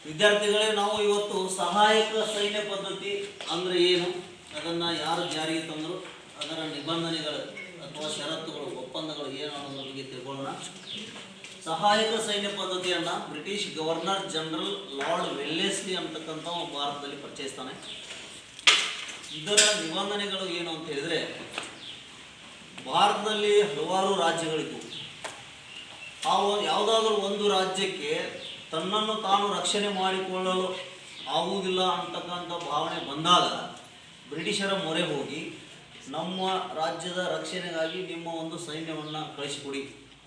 ವಿದ್ಯಾರ್ಥಿಗಳೇ, ನಾವು ಇವತ್ತು ಸಹಾಯಕ ಸೈನ್ಯ ಪದ್ಧತಿ ಅಂದರೆ ಏನು, ಅದನ್ನು ಯಾರು ಜಾರಿಗೆ ತಂದರು, ಅದರ ನಿಬಂಧನೆಗಳು ಅಥವಾ ಷರತ್ತುಗಳು, ಒಪ್ಪಂದಗಳು ಏನು ಅನ್ನೋದ್ರ ಬಗ್ಗೆ ತಿಳ್ಕೊಳ್ಳೋಣ. ಸಹಾಯಕ ಸೈನ್ಯ ಪದ್ಧತಿಯನ್ನು British governor general lord Wellesley ಅಂತಕ್ಕಂಥ ಭಾರತದಲ್ಲಿ ಪರಿಚಯಿಸ್ತಾನೆ. ಇದರ ನಿಬಂಧನೆಗಳು ಏನು ಅಂತ ಹೇಳಿದರೆ, ಭಾರತದಲ್ಲಿ ಹಲವಾರು ರಾಜ್ಯಗಳಿದ್ದು ಯಾವುದಾದ್ರೂ ಒಂದು ರಾಜ್ಯಕ್ಕೆ ತನ್ನನ್ನು ತಾನು ರಕ್ಷಣೆ ಮಾಡಿಕೊಳ್ಳಲು ಆಗುವುದಿಲ್ಲ ಅಂತಕ್ಕಂಥ ಭಾವನೆ ಬಂದಾಗ ಬ್ರಿಟಿಷರ ಮೊರೆ ಹೋಗಿ ನಮ್ಮ ರಾಜ್ಯದ ರಕ್ಷಣೆಗಾಗಿ ನಿಮ್ಮ ಒಂದು ಸೈನ್ಯವನ್ನು ಕಳಿಸಿಕೊಡಿ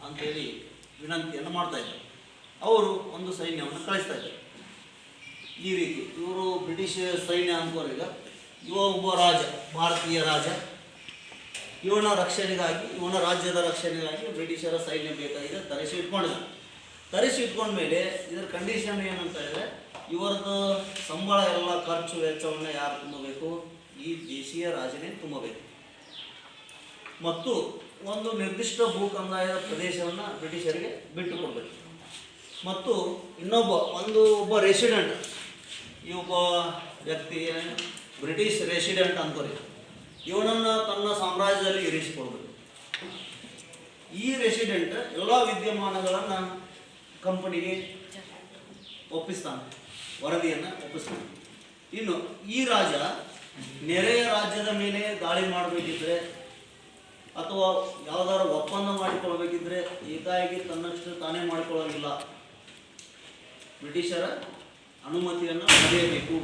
ಅಂಥೇಳಿ ವಿನಂತಿಯನ್ನು ಮಾಡ್ತಾಯಿದ್ದಾರೆ. ಅವರು ಒಂದು ಸೈನ್ಯವನ್ನು ಕಳಿಸ್ತಾ ಇದ್ದಾರೆ. ಈ ರೀತಿ ಇವರು ಬ್ರಿಟಿಷ್ ಸೈನ್ಯ ಅಂದ್ಕೋರು. ಈಗ ಇವ ಒಬ್ಬ ರಾಜ, ಭಾರತೀಯ ರಾಜ, ಇವನ ರಕ್ಷಣೆಗಾಗಿ, ಇವನ ರಾಜ್ಯದ ರಕ್ಷಣೆಗಾಗಿ ಬ್ರಿಟಿಷರ ಸೈನ್ಯ ಬೇಕಾಗಿದೆ, ತರಿಸಿ ಇಟ್ಕೊಂಡಿದ್ದಾರೆ. ತರಿಸಿ ಇಟ್ಕೊಂಡ ಮೇಲೆ ಇದರ ಕಂಡೀಷನ್ ಏನಂತ ಹೇಳಿದ್ರೆ, ಇವರದ್ದು ಸಂಬಳ ಎಲ್ಲ ಖರ್ಚು ವೆಚ್ಚವನ್ನು ಯಾರು ತುಂಬಬೇಕು? ಈ ದೇಶೀಯ ರಾಜನೇ ತುಂಬಬೇಕು. ಮತ್ತು ಒಂದು ನಿರ್ದಿಷ್ಟ ಭೂ ಕಂದಾಯದ ಪ್ರದೇಶವನ್ನು ಬ್ರಿಟಿಷರಿಗೆ ಬಿಟ್ಟು ಕೊಡಬೇಕು. ಮತ್ತು ಒಬ್ಬ ರೆಸಿಡೆಂಟ್, ಈ ಒಬ್ಬ ವ್ಯಕ್ತಿ ಬ್ರಿಟಿಷ್ ರೆಸಿಡೆಂಟ್ ಅಂತಾರೆ, ಇವನನ್ನು ತನ್ನ ಸಾಮ್ರಾಜ್ಯದಲ್ಲಿ ಇರಿಸಿಕೊಳ್ಬೇಕು. ಈ ರೆಸಿಡೆಂಟ್ ಎಲ್ಲ ವಿದ್ಯಮಾನಗಳನ್ನು ಕಂಪನಿಗೆ ಒಪ್ಪಿಸ್ತಾನೆ, ವರದಿಯನ್ನು ಒಪ್ಪಿಸ್ತಾನೆ. ಇನ್ನು ಈ ರಾಜ ನೆರೆಯ ರಾಜ್ಯದ ಮೇಲೆ ದಾಳಿ ಮಾಡಬೇಕಿದ್ರೆ ಅಥವಾ ಯಾವುದಾದ್ರು ಒಪ್ಪಂದ ಮಾಡಿಕೊಳ್ಬೇಕಿದ್ರೆ ಏಕಾಏಕಿ ತನ್ನಷ್ಟು ತಾನೇ ಮಾಡಿಕೊಳ್ಳೋಂಗಿಲ್ಲ, ಬ್ರಿಟಿಷರ ಅನುಮತಿಯನ್ನು ಪಡೆಯಬೇಕು.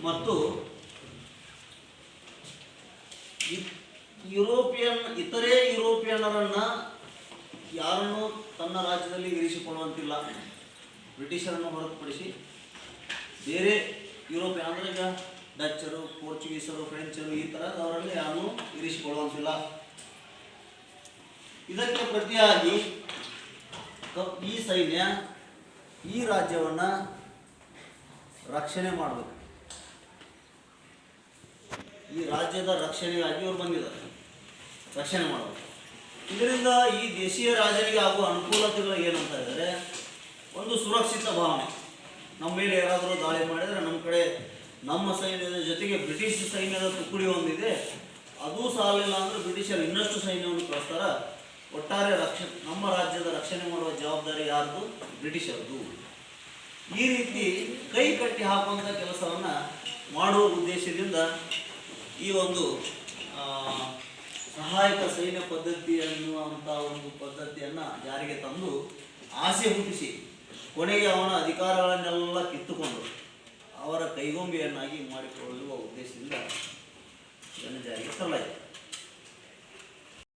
ಮತ್ತು ಇತರೆ ಯುರೋಪಿಯನ್ನರನ್ನು ಯಾರನ್ನು ತನ್ನ ರಾಜ್ಯದಲ್ಲಿ ಇರಿಸಿಕೊಳ್ಳುವಂತಿಲ್ಲ. ಬ್ರಿಟಿಷರನ್ನು ಹೊರತುಪಡಿಸಿ ಬೇರೆ ಯುರೋಪಿಯನ್ ಅಂದರೆ ಈಗ ಡಚ್ಚರು, ಪೋರ್ಚುಗೀಸರು, ಫ್ರೆಂಚರು ಈ ಥರದವರಲ್ಲಿ ಯಾರನ್ನೂ ಇರಿಸಿಕೊಳ್ಳುವಂತಿಲ್ಲ. ಇದಕ್ಕೆ ಪ್ರತಿಯಾಗಿ ಈ ಸೈನ್ಯ ಈ ರಾಜ್ಯವನ್ನು ರಕ್ಷಣೆ ಮಾಡಬೇಕು. ಈ ರಾಜ್ಯದ ರಕ್ಷಣೆಗಾಗಿ ಇವರು ಬಂದಿದ್ದಾರೆ, ರಕ್ಷಣೆ ಮಾಡಬೇಕು. ಇದರಿಂದ ಈ ದೇಶೀಯ ರಾಜನಿಗೆ ಆಗುವ ಅನುಕೂಲತೆಗಳು ಏನಂತ ಹೇಳಿದರೆ, ಒಂದು ಸುರಕ್ಷಿತ ಭಾವನೆ. ನಮ್ಮ ಮೇಲೆ ಯಾರಾದರೂ ದಾಳಿ ಮಾಡಿದರೆ ನಮ್ಮ ಕಡೆ ನಮ್ಮ ಸೈನ್ಯದ ಜೊತೆಗೆ ಬ್ರಿಟಿಷ್ ಸೈನ್ಯದ ತುಕಡಿ ಒಂದಿದೆ, ಅದೂ ಸಾಲಿಲ್ಲ ಅಂದರೆ ಬ್ರಿಟಿಷರು ಇನ್ನಷ್ಟು ಸೈನ್ಯವನ್ನು ಕಳಿಸ್ತಾರೆ. ಒಟ್ಟಾರೆ ನಮ್ಮ ರಾಜ್ಯದ ರಕ್ಷಣೆ ಮಾಡುವ ಜವಾಬ್ದಾರಿ ಯಾರ್ದು? ಬ್ರಿಟಿಷರದು. ಈ ರೀತಿ ಕೈ ಕಟ್ಟಿ ಹಾಕುವಂಥ ಕೆಲಸವನ್ನು ಮಾಡುವ ಉದ್ದೇಶದಿಂದ ಈ ಒಂದು ಸಹಾಯಕ ಸೈನ್ಯ ಪದ್ಧತಿ ಅನ್ನುವಂಥ ಒಂದು ಪದ್ಧತಿಯನ್ನು ಜಾರಿಗೆ ತಂದು ಆಸೆ ಹುಟ್ಟಿಸಿ ಕೊನೆಗೆ ಅವನ ಅಧಿಕಾರಗಳನ್ನೆಲ್ಲ ಕಿತ್ತುಕೊಂಡು ಅವರ ಕೈಗೊಂಬೆಯನ್ನಾಗಿ ಮಾಡಿಕೊಳ್ಳುವ ಉದ್ದೇಶದಿಂದ